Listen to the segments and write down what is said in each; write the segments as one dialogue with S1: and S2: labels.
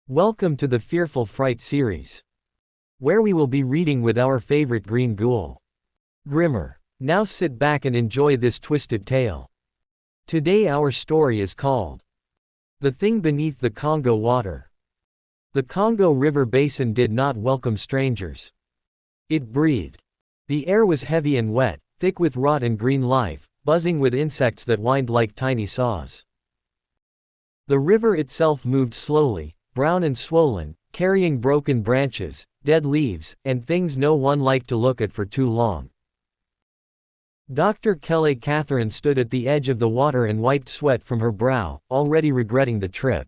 S1: Welcome to the Fearful Fright series, where we will be reading with our favorite green ghoul, Grimmer. Now sit back and enjoy this twisted tale. Today our story is called The Thing Beneath the Congo Water. The Congo River Basin did not welcome strangers. It breathed. The air was heavy and wet, thick with rot and green life, buzzing with insects that whined like tiny saws. The river itself moved slowly, brown and swollen, carrying broken branches, dead leaves, and things no one liked to look at for too long. Dr. Kelly Catherine stood at the edge of the water and wiped sweat from her brow, already regretting the trip.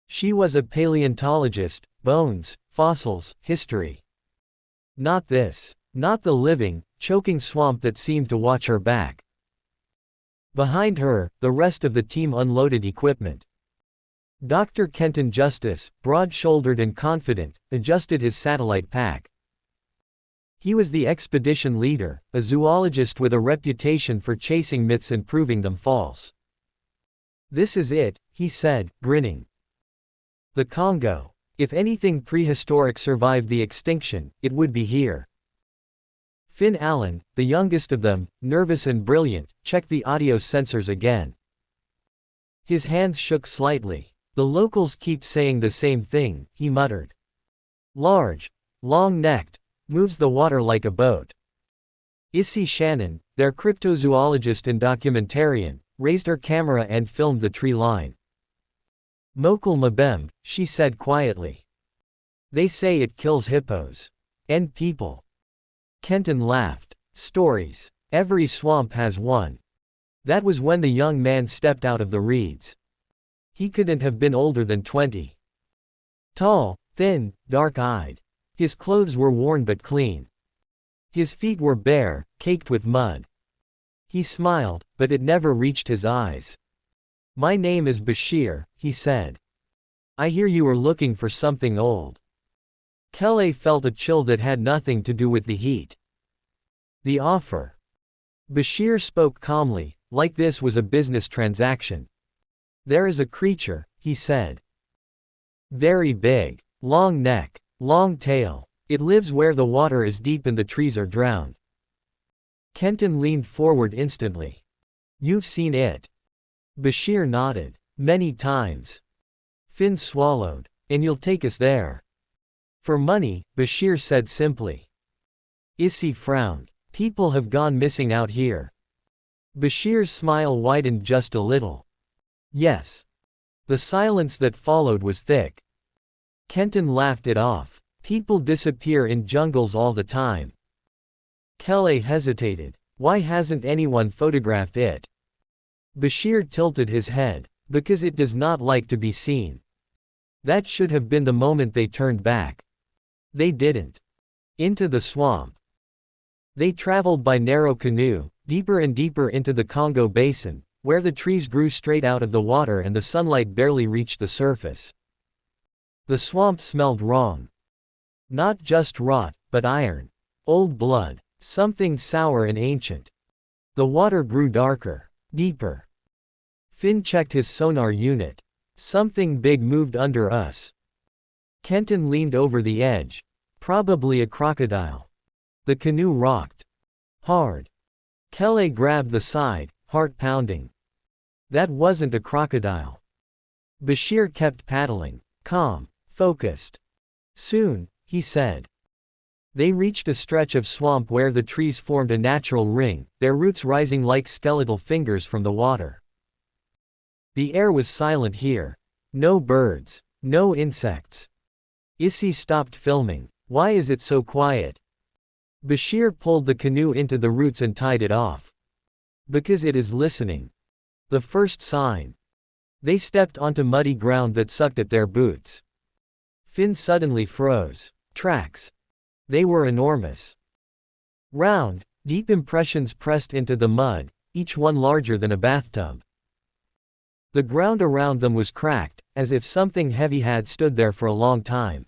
S1: She was a paleontologist, bones, fossils, history. Not this. Not the living, choking swamp that seemed to watch her back. Behind her, the rest of the team unloaded equipment. Dr. Kenton Justice, broad-shouldered and confident, adjusted his satellite pack. He was the expedition leader, a zoologist with a reputation for chasing myths and proving them false. "This is it," he said, grinning. "The Congo. If anything prehistoric survived the extinction, it would be here." Finn Allen, the youngest of them, nervous and brilliant, checked the audio sensors again. His hands shook slightly. "The locals keep saying the same thing," he muttered. "Large, long-necked, moves the water like a boat." Issy Shannon, their cryptozoologist and documentarian, raised her camera and filmed the tree line. "Mokul Mabem," she said quietly. "They say it kills hippos. And people." Kenton laughed. "Stories. Every swamp has one." That was when the young man stepped out of the reeds. He couldn't have been older than 20. Tall, thin, dark-eyed. His clothes were worn but clean. His feet were bare, caked with mud. He smiled, but it never reached his eyes. "My name is Bashir," he said. "I hear you are looking for something old." Kelly felt a chill that had nothing to do with the heat. "The offer." Bashir spoke calmly, like this was a business transaction. "There is a creature," he said. "Very big. Long neck. Long tail. It lives where the water is deep and the trees are drowned." Kenton leaned forward instantly. "You've seen it?" Bashir nodded. "Many times." Finn swallowed. "And you'll take us there?" "For money," Bashir said simply. Issy frowned. "People have gone missing out here." Bashir's smile widened just a little. "Yes." The silence that followed was thick. Kenton laughed it off. "People disappear in jungles all the time." Kelly hesitated. "Why hasn't anyone photographed it?" Bashir tilted his head. "Because it does not like to be seen." That should have been the moment they turned back. They didn't. Into the swamp. They traveled by narrow canoe, deeper and deeper into the Congo Basin, where the trees grew straight out of the water and the sunlight barely reached the surface. The swamp smelled wrong. Not just rot, but iron. Old blood. Something sour and ancient. The water grew darker. Deeper. Finn checked his sonar unit. "Something big moved under us." Kenton leaned over the edge. "Probably a crocodile." The canoe rocked. Hard. Kelly grabbed the side, heart pounding. That wasn't a crocodile. Bashir kept paddling. Calm. Focused. "Soon," he said. They reached a stretch of swamp where the trees formed a natural ring, their roots rising like skeletal fingers from the water. The air was silent here. No birds. No insects. Issy stopped filming. "Why is it so quiet?" Bashir pulled the canoe into the roots and tied it off. "Because it is listening." The first sign. They stepped onto muddy ground that sucked at their boots. Finn suddenly froze. Tracks. They were enormous. Round, deep impressions pressed into the mud, each one larger than a bathtub. The ground around them was cracked, as if something heavy had stood there for a long time.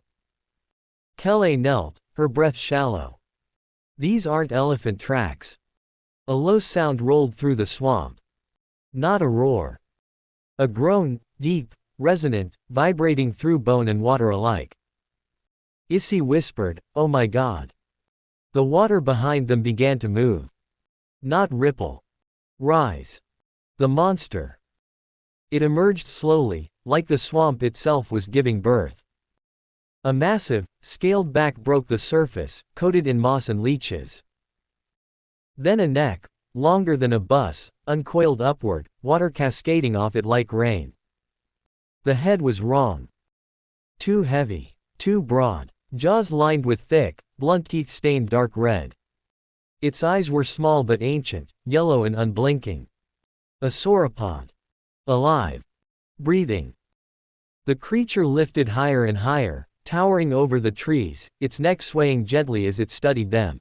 S1: Kelly knelt, her breath shallow. "These aren't elephant tracks." A low sound rolled through the swamp. Not a roar. A groan, deep, resonant, vibrating through bone and water alike. Issy whispered, "Oh my God." The water behind them began to move. Not ripple. Rise. The monster. It emerged slowly, like the swamp itself was giving birth. A massive, scaled back broke the surface, coated in moss and leeches. Then a neck, longer than a bus, uncoiled upward, water cascading off it like rain. The head was wrong. Too heavy. Too broad. Jaws lined with thick, blunt teeth stained dark red. Its eyes were small but ancient, yellow and unblinking. A sauropod. Alive. Breathing. The creature lifted higher and higher, towering over the trees, its neck swaying gently as it studied them.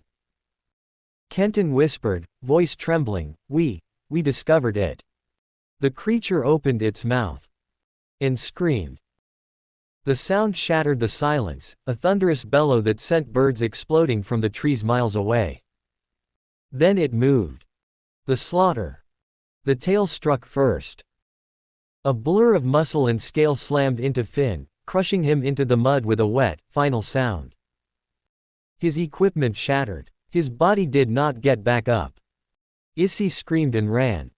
S1: Kenton whispered, voice trembling, we discovered it." The creature opened its mouth and screamed. The sound shattered the silence, a thunderous bellow that sent birds exploding from the trees miles away. Then it moved. The slaughter. The tail struck first. A blur of muscle and scale slammed into Finn, crushing him into the mud with a wet, final sound. His equipment shattered. His body did not get back up. Issy screamed and ran.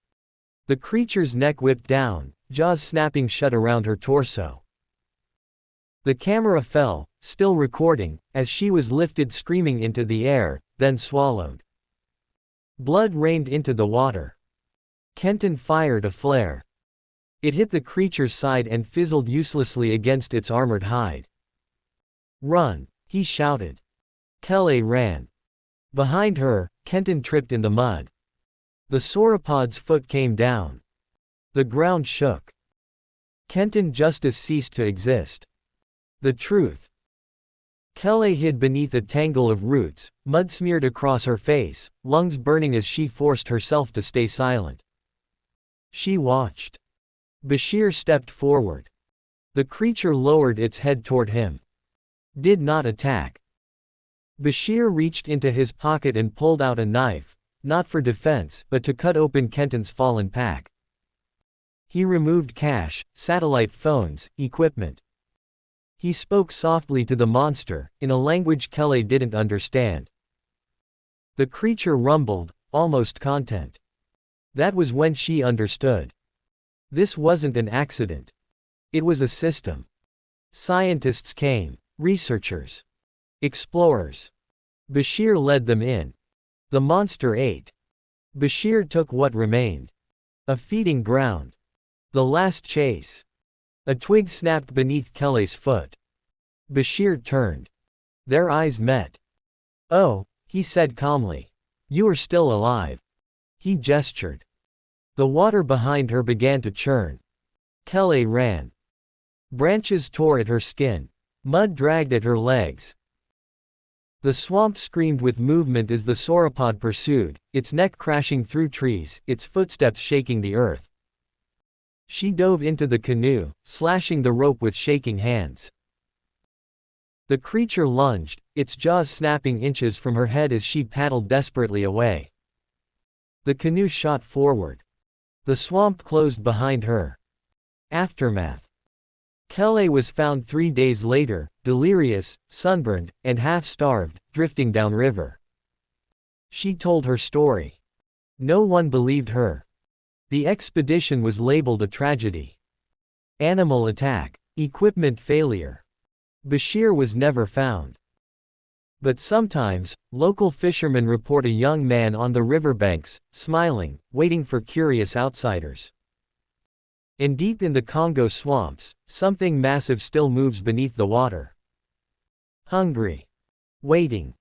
S1: The creature's neck whipped down, jaws snapping shut around her torso. The camera fell, still recording, as she was lifted screaming into the air, then swallowed. Blood rained into the water. Kenton fired a flare. It hit the creature's side and fizzled uselessly against its armored hide. "Run!" he shouted. Kelly ran. Behind her, Kenton tripped in the mud. The sauropod's foot came down. The ground shook. Kenton justice ceased to exist. The truth. Kelly hid beneath a tangle of roots, mud smeared across her face, lungs burning as she forced herself to stay silent. She watched. Bashir stepped forward. The creature lowered its head toward him. Did not attack. Bashir reached into his pocket and pulled out a knife, not for defense, but to cut open Kenton's fallen pack. He removed cash, satellite phones, equipment. He spoke softly to the monster, in a language Kelly didn't understand. The creature rumbled, almost content. That was when she understood. This wasn't an accident. It was a system. Scientists came, researchers, explorers. Bashir led them in. The monster ate. Bashir took what remained. A feeding ground. The last chase. A twig snapped beneath Kelly's foot. Bashir turned. Their eyes met. "Oh," he said calmly. "You are still alive." He gestured. The water behind her began to churn. Kelly ran. Branches tore at her skin. Mud dragged at her legs. The swamp screamed with movement as the sauropod pursued, its neck crashing through trees, its footsteps shaking the earth. She dove into the canoe, slashing the rope with shaking hands. The creature lunged, its jaws snapping inches from her head as she paddled desperately away. The canoe shot forward. The swamp closed behind her. Aftermath. Kelly was found 3 days later, delirious, sunburned, and half-starved, drifting downriver. She told her story. No one believed her. The expedition was labeled a tragedy. Animal attack. Equipment failure. Bashir was never found. But sometimes, local fishermen report a young man on the riverbanks, smiling, waiting for curious outsiders. And deep in the Congo swamps, something massive still moves beneath the water. Hungry. Waiting.